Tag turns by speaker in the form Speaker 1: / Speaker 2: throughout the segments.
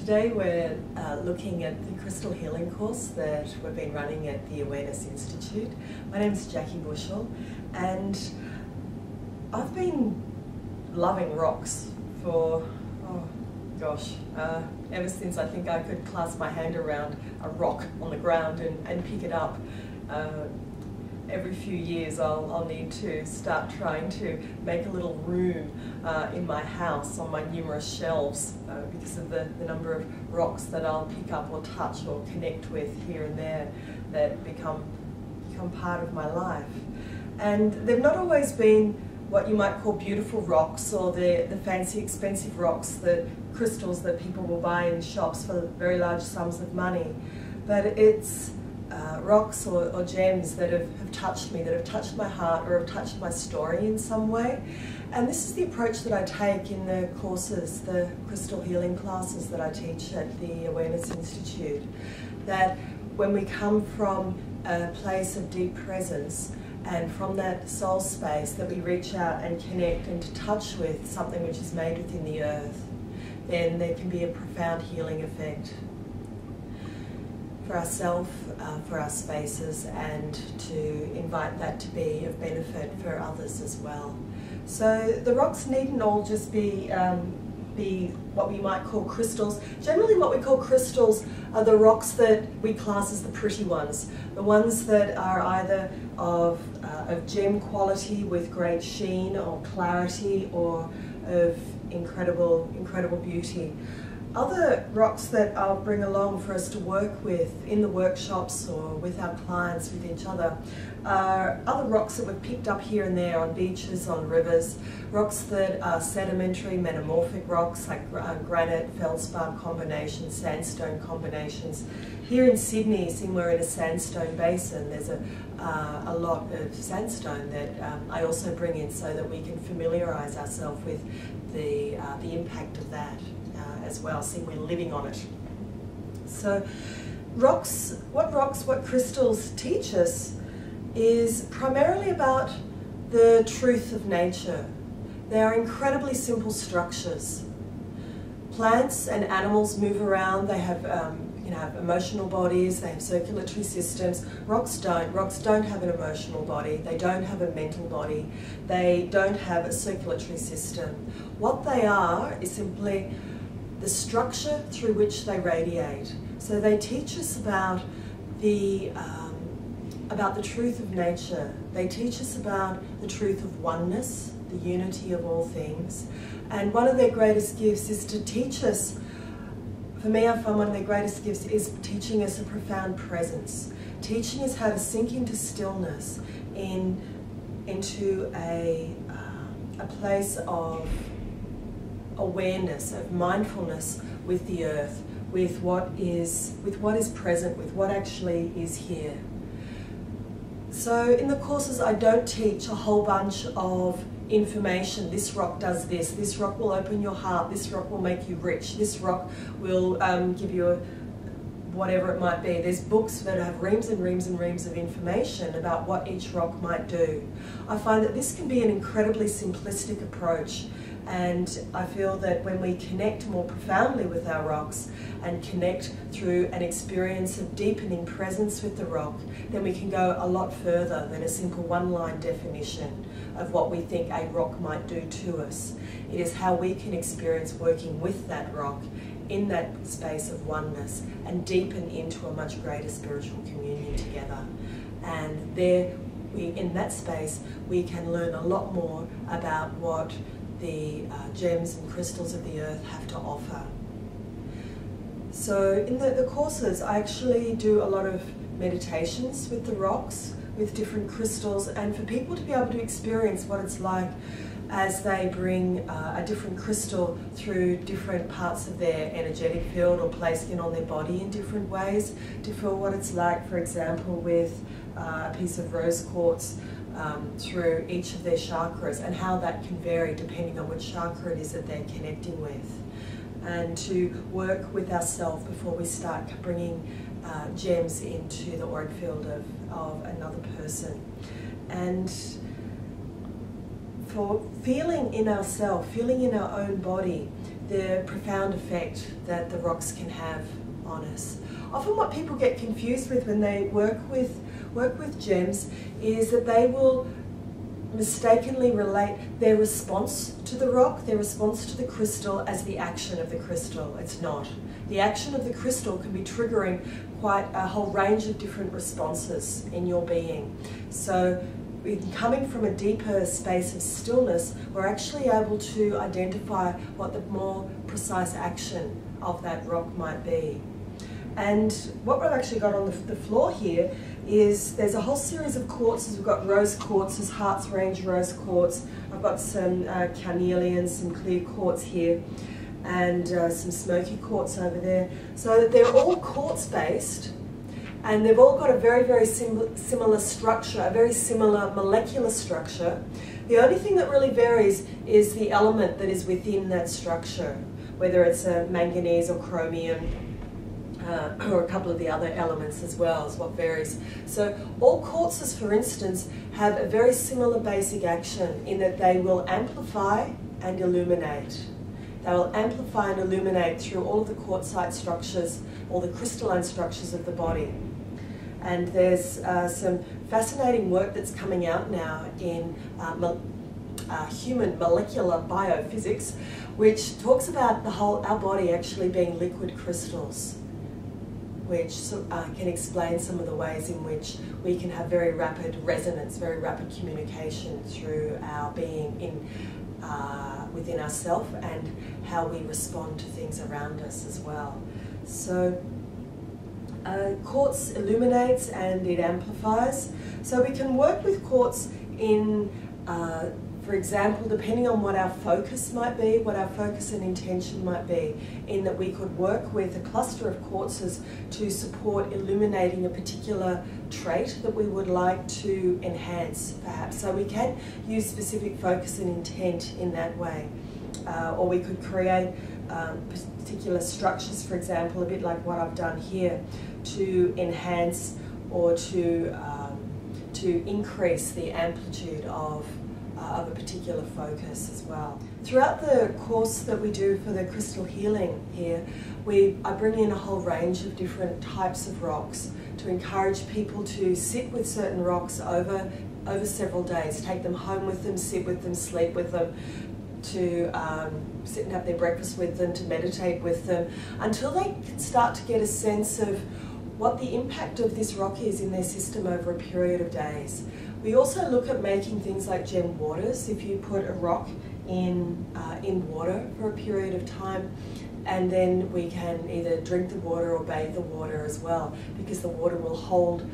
Speaker 1: Today we're looking at the crystal healing course that we've been running at the Awareness Institute. My name's Jacqui Bushell, and I've been loving rocks for, ever since I think I could clasp my hand around a rock on the ground and pick it up. Every few years I'll need to start trying to make a little room in my house on my numerous shelves because of the number of rocks that I'll pick up or touch or connect with here and there that become part of my life. And they've not always been what you might call beautiful rocks or the fancy expensive rocks, the crystals that people will buy in shops for very large sums of money, but it's rocks or gems that have touched me, that have touched my heart or have touched my story in some way. And this is the approach that I take in the courses, the crystal healing classes that I teach at the Awareness Institute. That when we come from a place of deep presence and from that soul space, that we reach out and connect and touch with something which is made within the earth, then there can be a profound healing effect for ourselves, for our spaces, and to invite that to be of benefit for others as well. So the rocks needn't all just be what we might call crystals. Generally what we call crystals are the rocks that we class as the pretty ones, the ones that are either of gem quality with great sheen or clarity or of incredible beauty. Other rocks that I'll bring along for us to work with in the workshops or with our clients, with each other, are other rocks that we've picked up here and there on beaches, on rivers, rocks that are sedimentary, metamorphic rocks like granite, feldspar combinations, sandstone combinations. Here in Sydney, seeing we're in a sandstone basin, there's a lot of sandstone that I also bring in so that we can familiarise ourselves with the impact of that as well, seeing we're living on it. So what crystals teach us is primarily about the truth of nature. They are incredibly simple structures. Plants and animals move around, they have have emotional bodies, they have circulatory systems. Rocks don't. Rocks don't have an emotional body, they don't have a mental body, they don't have a circulatory system. What they are is simply the structure through which they radiate. So they teach us about the truth of nature. They teach us about the truth of oneness, the unity of all things. And one of their greatest gifts is to teach us, for me I find one of their greatest gifts is teaching us a profound presence, teaching us how to sink into stillness, into a place of awareness, of mindfulness with the earth, with what is present, with what actually is here. So in the courses I don't teach a whole bunch of information. This rock does this rock will open your heart, this rock will make you rich, this rock will give you whatever it might be. There's books that have reams and reams and reams of information about what each rock might do. I find that this can be an incredibly simplistic approach, and I feel that when we connect more profoundly with our rocks and connect through an experience of deepening presence with the rock, then we can go a lot further than a simple one-line definition of what we think a rock might do to us. It is how we can experience working with that rock in that space of oneness and deepen into a much greater spiritual communion together. And there, in that space, we can learn a lot more about what the gems and crystals of the earth have to offer. So in the courses, I actually do a lot of meditations with the rocks, with different crystals, and for people to be able to experience what it's like as they bring a different crystal through different parts of their energetic field or placing it on their body in different ways, to feel what it's like, for example, with a piece of rose quartz through each of their chakras, and how that can vary depending on which chakra it is that they're connecting with. And to work with ourselves before we start bringing gems into the auric field of another person. And for feeling in ourselves, feeling in our own body, the profound effect that the rocks can have on us. Often what people get confused with when they work with gems is that they will mistakenly relate their response to the rock, their response to the crystal, as the action of the crystal. It's not. The action of the crystal can be triggering quite a whole range of different responses in your being. So coming from a deeper space of stillness, we're actually able to identify what the more precise action of that rock might be. And what we've actually got on the floor here is there's a whole series of quartzes. We've got rose quartzes, Heart's Range rose quartz. I've got some carnelian, some clear quartz here, and some smoky quartz over there. So they're all quartz-based, and they've all got a very, very similar structure, a very similar molecular structure. The only thing that really varies is the element that is within that structure, whether it's a manganese or chromium, or a couple of the other elements as well is what varies. So all quartzes, for instance, have a very similar basic action in that they will amplify and illuminate. They will amplify and illuminate through all of the quartzite structures, all the crystalline structures of the body. And there's some fascinating work that's coming out now in human molecular biophysics, which talks about our body actually being liquid crystals, which can explain some of the ways in which we can have very rapid resonance, very rapid communication through our being within ourselves and how we respond to things around us as well. So quartz illuminates and it amplifies. So we can work with quartz in for example, depending on what our focus might be, what our focus and intention might be, in that we could work with a cluster of quartzes to support illuminating a particular trait that we would like to enhance, perhaps. So we can use specific focus and intent in that way. Or we could create particular structures, for example, a bit like what I've done here, to enhance or to increase the amplitude of a particular focus as well. Throughout the course that we do for the crystal healing here, I bring in a whole range of different types of rocks to encourage people to sit with certain rocks over several days, take them home with them, sit with them, sleep with them, to sit and have their breakfast with them, to meditate with them, until they can start to get a sense of what the impact of this rock is in their system over a period of days. We also look at making things like gem waters. If you put a rock in water for a period of time, and then we can either drink the water or bathe the water as well, because the water will hold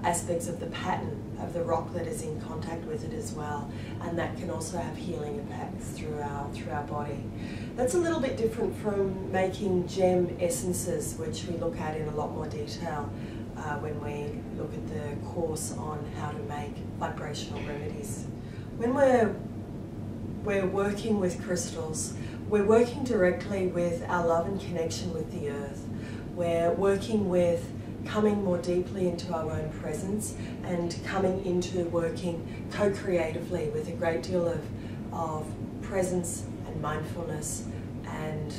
Speaker 1: aspects of the pattern of the rock that is in contact with it as well, and that can also have healing impacts through our body. That's a little bit different from making gem essences, which we look at in a lot more detail when we look at the course on how to make vibrational remedies. When we're working with crystals, we're working directly with our love and connection with the earth. We're working with coming more deeply into our own presence and coming into working co-creatively with a great deal of presence and mindfulness and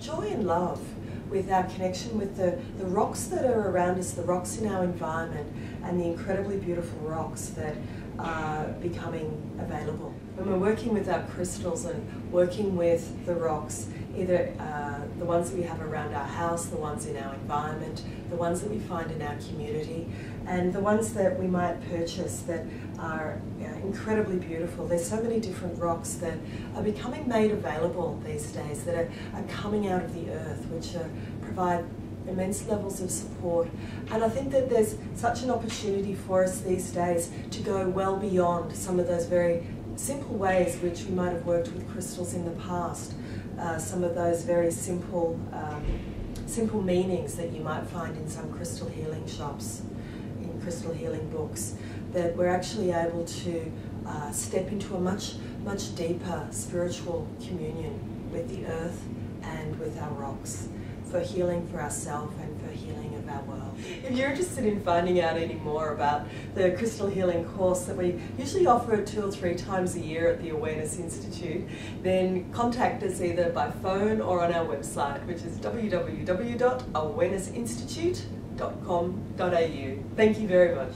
Speaker 1: joy and love, with our connection with the rocks that are around us, the rocks in our environment, and the incredibly beautiful rocks that are becoming available. When we're working with our crystals and working with the rocks, either the ones that we have around our house, the ones in our environment, the ones that we find in our community, and the ones that we might purchase that are incredibly beautiful. There's so many different rocks that are becoming made available these days, that are coming out of the earth, which provide immense levels of support. And I think that there's such an opportunity for us these days to go well beyond some of those very simple ways which we might have worked with crystals in the past. Some of those very simple meanings that you might find in some crystal healing shops, in crystal healing books, that we're actually able to step into a much deeper spiritual communion with the earth and with our rocks.
Speaker 2: for healing for ourselves and for healing of our world.
Speaker 1: If you're interested in finding out any more about the Crystal Healing course that we usually offer 2 or 3 times a year at the Awareness Institute, then contact us either by phone or on our website, which is www.awarenessinstitute.com.au. Thank you very much.